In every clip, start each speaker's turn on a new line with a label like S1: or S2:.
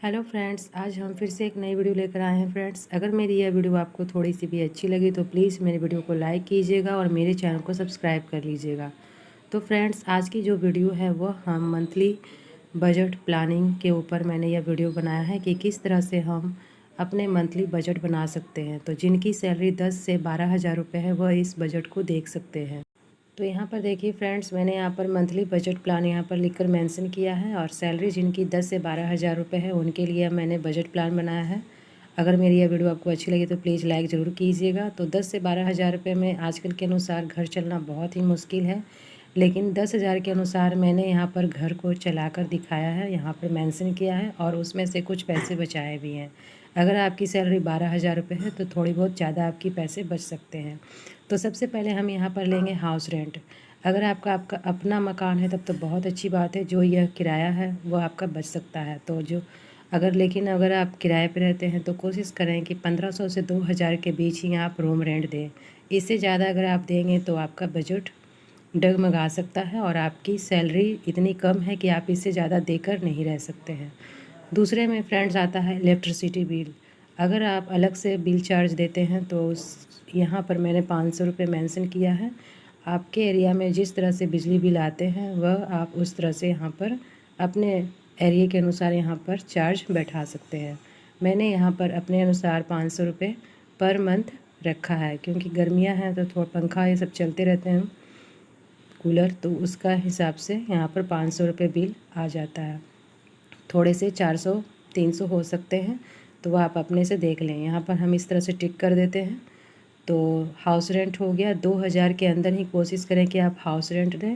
S1: Hello friends, आज हम फिर से एक नई वीडियो लेकर आए हैं। फ्रेंड्स, अगर मेरी यह वीडियो आपको थोड़ी सी भी अच्छी लगी तो प्लीज़ मेरी वीडियो को लाइक कीजिएगा और मेरे चैनल को सब्सक्राइब कर लीजिएगा। तो फ्रेंड्स, आज की जो वीडियो है वह हम मंथली बजट प्लानिंग के ऊपर मैंने यह वीडियो बनाया है कि किस तरह से हम अपने मंथली बजट बना सकते हैं। तो जिनकी सैलरी 10 से 12 हज़ार रुपये है वह इस बजट को देख सकते हैं। तो यहाँ पर देखिए फ्रेंड्स, मैंने यहाँ पर मंथली बजट प्लान यहाँ पर लिखकर मेंशन किया है और सैलरी जिनकी 10 से 12 हज़ार रुपये है उनके लिए मैंने बजट प्लान बनाया है। अगर मेरी यह वीडियो आपको अच्छी लगी तो प्लीज़ लाइक ज़रूर कीजिएगा। तो 10 से 12 हज़ार रुपये में आजकल के अनुसार घर चलना बहुत ही मुश्किल है, लेकिन 10 हज़ार के अनुसार मैंने यहाँ पर घर को चलाकर दिखाया है, यहाँ पर मेंशन किया है और उसमें से कुछ पैसे बचाए भी हैं। अगर आपकी सैलरी 12 हज़ार रुपये है तो थोड़ी बहुत ज़्यादा आपकी पैसे बच सकते हैं। तो सबसे पहले हम यहाँ पर लेंगे हाउस रेंट। अगर आपका आपका अपना मकान है तब तो बहुत अच्छी बात है, जो यह किराया है वो आपका बच सकता है। तो जो लेकिन अगर आप किराए पे रहते हैं तो कोशिश करें कि 1500 से 2000 के बीच ही आप रूम रेंट दें। इससे ज़्यादा अगर आप देंगे तो आपका बजट डगमगा सकता है और आपकी सैलरी इतनी कम है कि आप इससे ज़्यादा देकर नहीं रह सकते हैं। दूसरे में फ्रेंड्स आता है इलेक्ट्रिसिटी बिल। अगर आप अलग से बिल चार्ज देते हैं तो उस यहाँ पर मैंने 500 रुपये मेंशन किया है। आपके एरिया में जिस तरह से बिजली बिल आते हैं वह आप उस तरह से यहाँ पर अपने एरिया के अनुसार यहाँ पर चार्ज बैठा सकते हैं। मैंने यहाँ पर अपने अनुसार 500 रुपये पर मंथ रखा है, क्योंकि गर्मियाँ हैं तो थोड़ा पंखा ये सब चलते रहते हैं, कूलर, तो उसका हिसाब से यहाँ पर 500 रुपये बिल आ जाता है। थोड़े से 400-300 हो सकते हैं, तो वह आप अपने से देख लें। यहाँ पर हम इस तरह से टिक कर देते हैं। तो हाउस रेंट हो गया 2000 के अंदर ही कोशिश करें कि आप हाउस रेंट दें।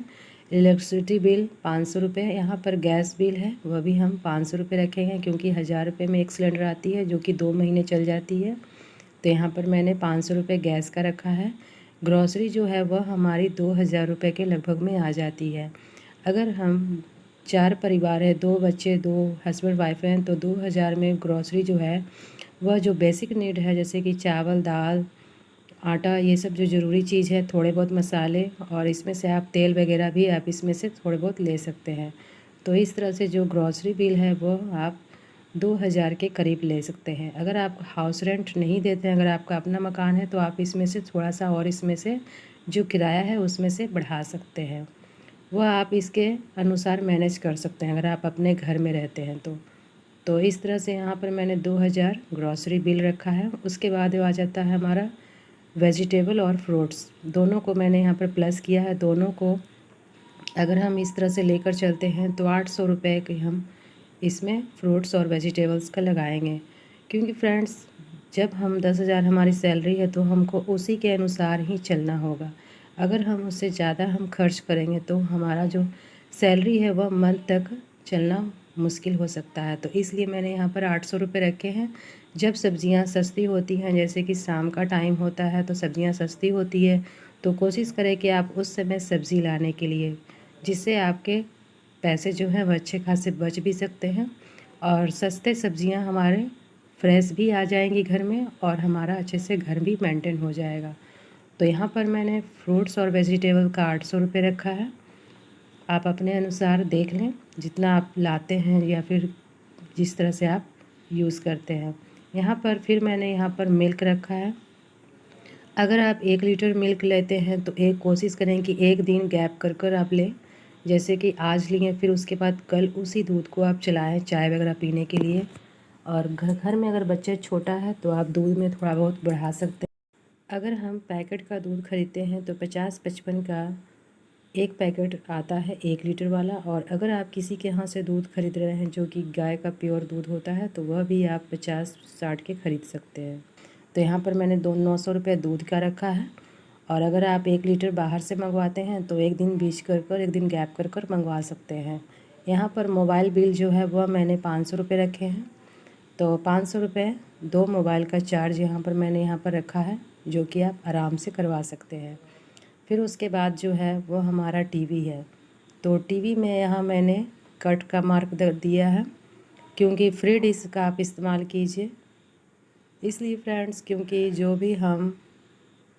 S1: इलेक्ट्रिसिटी बिल 500 रुपये, यहाँ पर गैस बिल है वह भी हम 500 रुपये रखेंगे, क्योंकि 1000 रुपये में एक सिलेंडर आती है जो कि 2 महीने चल जाती है। तो यहाँ पर मैंने 500 रुपये गैस का रखा है। ग्रॉसरी जो है वह हमारी 2000 रुपये के लगभग में आ जाती है। अगर हम 4 परिवार है, 2 बच्चे, 2 हस्बैंड वाइफ हैं, तो 2000 में ग्रॉसरी जो है वह जो बेसिक नीड है, जैसे कि चावल, दाल, आटा, ये सब जो ज़रूरी चीज़ है, थोड़े बहुत मसाले, और इसमें से आप तेल वगैरह भी आप इसमें से थोड़े बहुत ले सकते हैं। तो इस तरह से जो ग्रॉसरी बिल है वो आप 2000 के करीब ले सकते हैं। अगर आप हाउस रेंट नहीं देते हैं, अगर आपका अपना मकान है, तो आप इसमें से थोड़ा सा और इसमें से जो किराया है उसमें से बढ़ा सकते हैं। वह आप इसके अनुसार मैनेज कर सकते हैं अगर आप अपने घर में रहते हैं तो इस तरह से यहाँ पर मैंने 2000 ग्रॉसरी बिल रखा है। उसके बाद आ जाता है हमारा वेजिटेबल और फ्रूट्स, दोनों को मैंने यहाँ पर प्लस किया है। दोनों को अगर हम इस तरह से लेकर चलते हैं तो 800 रुपये के हम इसमें फ्रूट्स और वेजिटेबल्स का लगाएंगे, क्योंकि फ्रेंड्स जब हम 10,000 हमारी सैलरी है तो हमको उसी के अनुसार ही चलना होगा। अगर हम उससे ज़्यादा हम खर्च करेंगे तो हमारा जो सैलरी है वह मंथ तक चलना मुश्किल हो सकता है। तो इसलिए मैंने यहाँ पर 800 रुपये रखे हैं। जब सब्ज़ियाँ सस्ती होती हैं, जैसे कि शाम का टाइम होता है तो सब्ज़ियाँ सस्ती होती है, तो कोशिश करें कि आप उस समय सब्ज़ी लाने के लिए, जिससे आपके पैसे जो हैं वह अच्छे खासे बच भी सकते हैं और सस्ते सब्ज़ियाँ हमारे फ्रेश भी आ जाएंगी घर में और हमारा अच्छे से घर भी मेंटेन हो जाएगा। तो यहाँ पर मैंने फ्रूट्स और वेजिटेबल का 800 रुपये रखा है। आप अपने अनुसार देख लें, जितना आप लाते हैं या फिर जिस तरह से आप यूज़ करते हैं। यहाँ पर फिर मैंने यहाँ पर मिल्क रखा है। अगर आप 1 लीटर मिल्क लेते हैं तो एक कोशिश करें कि एक दिन गैप कर कर आप लें, जैसे कि आज लिए फिर उसके बाद कल उसी दूध को आप चलाएं चाय वगैरह पीने के लिए। और घर में अगर बच्चा छोटा है तो आप दूध में थोड़ा बहुत बढ़ा सकते हैं। अगर हम पैकेट का दूध ख़रीदते हैं तो 50-55 का एक पैकेट आता है 1 लीटर वाला, और अगर आप किसी के यहाँ से दूध खरीद रहे हैं जो कि गाय का प्योर दूध होता है तो वह भी आप 50-60 के ख़रीद सकते हैं। तो यहाँ पर मैंने 900 रुपये दूध का रखा है। और अगर आप 1 लीटर बाहर से मंगवाते हैं तो एक दिन बीच कर एक दिन गैप कर मंगवा सकते हैं। यहाँ पर मोबाइल बिल जो है वह मैंने 500 रुपये रखे हैं। तो 500 रुपये 2 मोबाइल का चार्ज यहाँ पर मैंने यहाँ पर रखा है, जो कि आप आराम से करवा सकते हैं। फिर उसके बाद जो है वो हमारा टीवी है। तो टीवी में यहाँ मैंने कट का मार्क दिया है, क्योंकि फ्री डिश का आप इस्तेमाल कीजिए। इसलिए फ्रेंड्स, क्योंकि जो भी हम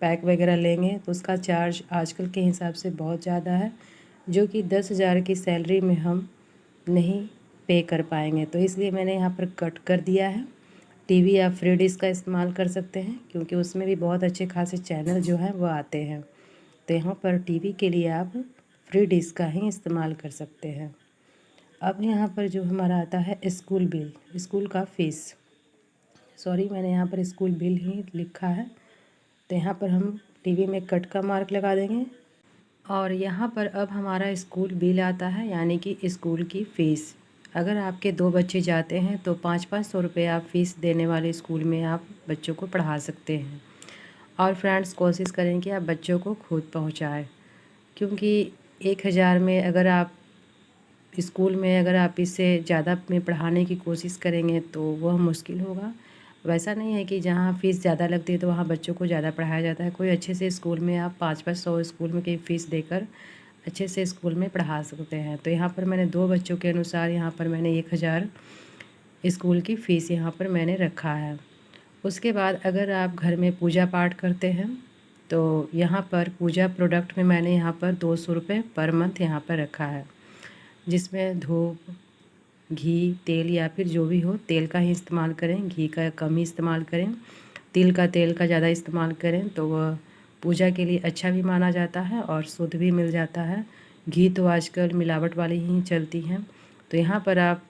S1: पैक वगैरह लेंगे तो उसका चार्ज आजकल के हिसाब से बहुत ज़्यादा है, जो कि 10,000 की सैलरी में हम नहीं पे कर पाएंगे। तो इसलिए मैंने यहाँ पर कट कर दिया है। टीवी या फ्री डिश का इस्तेमाल कर सकते हैं, क्योंकि उसमें भी बहुत अच्छे खासे चैनल जो हैं वो आते हैं। तो यहाँ पर टीवी के लिए आप फ्री डिश का ही इस्तेमाल कर सकते हैं। अब यहाँ पर जो हमारा आता है स्कूल बिल, स्कूल का फ़ीस, सॉरी मैंने यहाँ पर स्कूल बिल ही लिखा है। तो यहाँ पर हम टीवी में कट का मार्क लगा देंगे और यहाँ पर अब हमारा स्कूल बिल आता है, यानी कि स्कूल की फ़ीस। अगर आपके 2 बच्चे जाते हैं तो 500-500 रुपये आप फ़ीस देने वाले स्कूल में आप बच्चों को पढ़ा सकते हैं। और फ्रेंड्स, कोशिश करें कि आप बच्चों को खुद पहुँचाएँ, क्योंकि 1000 में अगर आप स्कूल में अगर आप इससे ज़्यादा में पढ़ाने की कोशिश करेंगे तो वह मुश्किल होगा। वैसा नहीं है कि जहाँ फ़ीस ज़्यादा लगती है तो वहाँ बच्चों को ज़्यादा पढ़ाया जाता है। कोई अच्छे से स्कूल में आप 500 स्कूल में की फ़ीस देकर अच्छे से स्कूल में पढ़ा सकते हैं। तो यहाँ पर मैंने 2 बच्चों के अनुसार यहाँ पर मैंने 1000 स्कूल की फ़ीस यहाँ पर मैंने रखा है। उसके बाद अगर आप घर में पूजा पाठ करते हैं तो यहाँ पर पूजा प्रोडक्ट में मैंने यहाँ पर 200 रुपये पर मंथ यहाँ पर रखा है, जिसमें धूप, घी, तेल या फिर जो भी हो, तेल का ही इस्तेमाल करें, घी का कम ही इस्तेमाल करें। तेल का ज़्यादा इस्तेमाल करें तो वह पूजा के लिए अच्छा भी माना जाता है और शुद्ध भी मिल जाता है। घी तो आजकल मिलावट वाली ही चलती हैं। तो यहाँ पर आप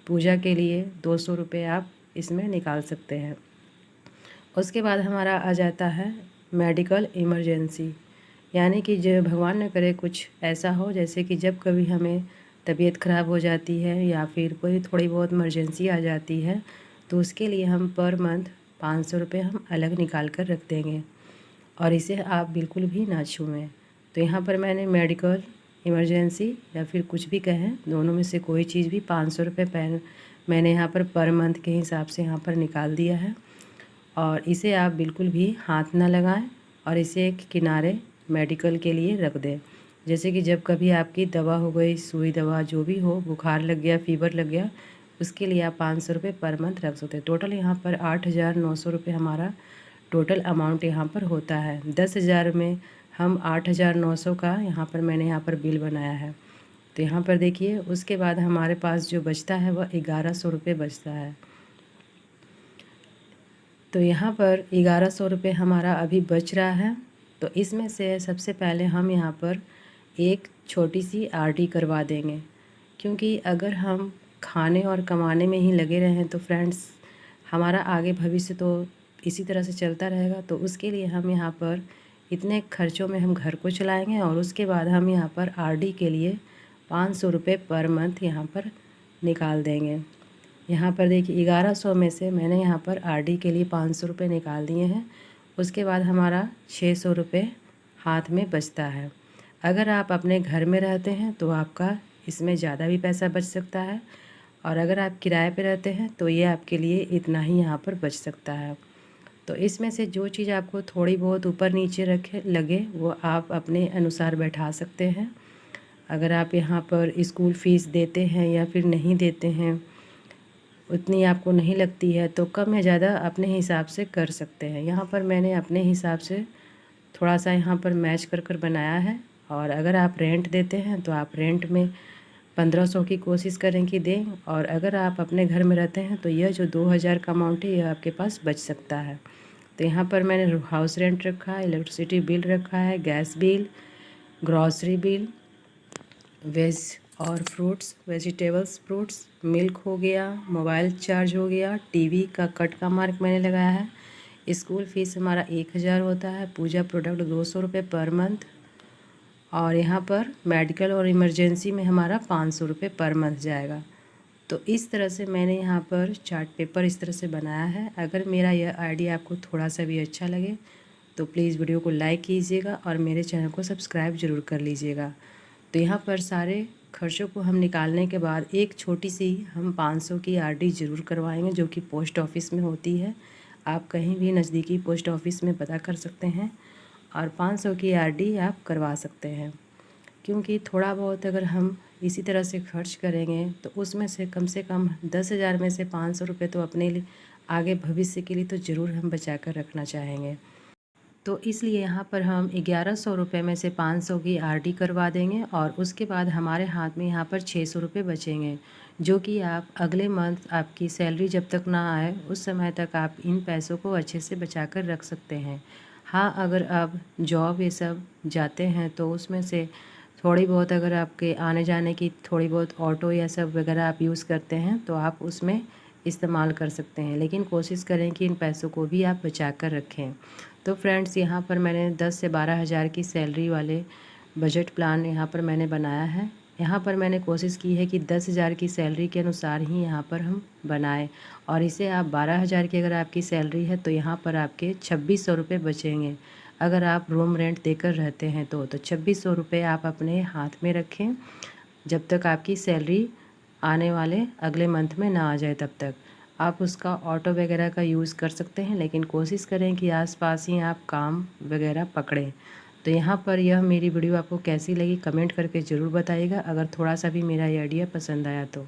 S1: पूजा के लिए 200 रुपये आप इसमें निकाल सकते हैं। उसके बाद हमारा आ जाता है मेडिकल इमरजेंसी, यानी कि जो भगवान न करे कुछ ऐसा हो, जैसे कि जब कभी हमें तबीयत ख़राब हो जाती है या फिर कोई थोड़ी बहुत इमरजेंसी आ जाती है, तो उसके लिए हम पर मंथ 500 रुपये हम अलग निकाल कर रख देंगे और इसे आप बिल्कुल भी ना छूएं। तो यहाँ पर मैंने मेडिकल इमरजेंसी या फिर कुछ भी कहें, दोनों में से कोई चीज़ भी 500 रुपये मैंने यहाँ पर मंथ के हिसाब से यहाँ पर निकाल दिया है। और इसे आप बिल्कुल भी हाथ ना लगाएं और इसे एक किनारे मेडिकल के लिए रख दें। जैसे कि जब कभी आपकी दवा हो गई, सुई दवा जो भी हो, बुखार लग गया, फीवर लग गया, उसके लिए आप 500 रुपये पर मंथ रख सकते हैं। टोटल यहाँ पर 8,900 रुपये हमारा टोटल अमाउंट यहाँ पर होता है। 10,000 में हम 8,900 का यहाँ पर मैंने यहाँ पर बिल बनाया है। तो यहाँ पर देखिए, उसके बाद हमारे पास जो बचता है वह 1,100 रुपये बचता है। तो यहाँ पर 1,100 रुपये हमारा अभी बच रहा है। तो इसमें से सबसे पहले हम यहाँ पर एक छोटी सी आरडी करवा देंगे, क्योंकि अगर हम खाने और कमाने में ही लगे रहें तो फ्रेंड्स, हमारा आगे भविष्य तो इसी तरह से चलता रहेगा। तो उसके लिए हम यहाँ पर इतने खर्चों में हम घर को चलाएंगे और उसके बाद हम यहाँ पर आरडी के लिए 500 रुपये पर मंथ यहाँ पर निकाल देंगे। यहाँ पर देखिए, 1,100 में से मैंने यहाँ पर आरडी के लिए 500 रुपये निकाल दिए हैं। उसके बाद हमारा 600 रुपये हाथ में बचता है। अगर आप अपने घर में रहते हैं तो आपका इसमें ज़्यादा भी पैसा बच सकता है, और अगर आप किराए पे रहते हैं तो ये आपके लिए इतना ही यहाँ पर बच सकता है। तो इसमें से जो चीज़ आपको थोड़ी बहुत ऊपर नीचे रखे लगे वो आप अपने अनुसार बैठा सकते हैं। अगर आप यहाँ पर स्कूल फ़ीस देते हैं या फिर नहीं देते हैं, उतनी आपको नहीं लगती है, तो कम या ज़्यादा अपने हिसाब से कर सकते हैं। यहाँ पर मैंने अपने हिसाब से थोड़ा सा यहाँ पर मैच कर कर बनाया है। और अगर आप रेंट देते हैं तो आप रेंट में 1500 की कोशिश करें कि दें, और अगर आप अपने घर में रहते हैं तो यह जो 2,000 का अमाउंट है यह आपके पास बच सकता है। तो यहाँ पर मैंने हाउस रेंट रखा है, इलेक्ट्रिसिटी बिल रखा है, gas bill, grocery bill, veg और फ्रूट्स, वेजिटेबल्स, फ्रूट्स, मिल्क हो गया, मोबाइल चार्ज हो गया, टीवी का कट का मार्क मैंने लगाया है। स्कूल फ़ीस हमारा 1,000 होता है, पूजा प्रोडक्ट 200 रुपये पर मंथ, और यहाँ पर मेडिकल और इमरजेंसी में हमारा 500 रुपये पर मंथ जाएगा। तो इस तरह से मैंने यहाँ पर चार्ट पेपर इस तरह से बनाया है। अगर मेरा यह आइडिया आपको थोड़ा सा भी अच्छा लगे तो प्लीज़ वीडियो को लाइक कीजिएगा और मेरे चैनल को सब्सक्राइब ज़रूर कर लीजिएगा। तो यहाँ पर सारे खर्चों को हम निकालने के बाद एक छोटी सी हम 500 की आरडी ज़रूर करवाएंगे, जो कि पोस्ट ऑफिस में होती है। आप कहीं भी नज़दीकी पोस्ट ऑफिस में पता कर सकते हैं और 500 की आरडी आप करवा सकते हैं। क्योंकि थोड़ा बहुत अगर हम इसी तरह से खर्च करेंगे तो उसमें से कम 10,000 में से 500 रुपये तो अपने लिए आगे भविष्य के लिए तो ज़रूर हम बचा कर रखना चाहेंगे। तो इसलिए यहाँ पर हम 1,100 रुपये में से 500 की आरडी करवा देंगे और उसके बाद हमारे हाथ में यहाँ पर 600 रुपये बचेंगे, जो कि आप अगले मंथ आपकी सैलरी जब तक ना आए उस समय तक आप इन पैसों को अच्छे से बचा कर रख सकते हैं। हाँ, अगर आप जॉब ये सब जाते हैं तो उसमें से थोड़ी बहुत अगर आपके आने जाने की थोड़ी बहुत ऑटो या सब वगैरह आप यूज़ करते हैं तो आप उसमें इस्तेमाल कर सकते हैं, लेकिन कोशिश करें कि इन पैसों को भी आप बचा कर रखें। तो फ्रेंड्स, यहाँ पर मैंने 10 से 12 हज़ार की सैलरी वाले बजट प्लान यहाँ पर मैंने बनाया है। यहाँ पर मैंने कोशिश की है कि 10,000 की सैलरी के अनुसार ही यहाँ पर हम बनाएं, और इसे आप 12,000 की अगर आपकी सैलरी है तो यहाँ पर आपके 2600 रुपये बचेंगे। अगर आप रूम रेंट देकर रहते हैं तो 2600 रुपये आप अपने हाथ में रखें जब तक आपकी सैलरी आने वाले अगले मंथ में ना आ जाए तब तक। आप उसका ऑटो वगैरह का यूज़ कर सकते हैं, लेकिन कोशिश करें कि आसपास ही आप काम वगैरह पकड़ें। तो यहाँ पर यह मेरी वीडियो आपको कैसी लगी कमेंट करके ज़रूर बताइएगा, अगर थोड़ा सा भी मेरा ये आइडिया पसंद आया तो।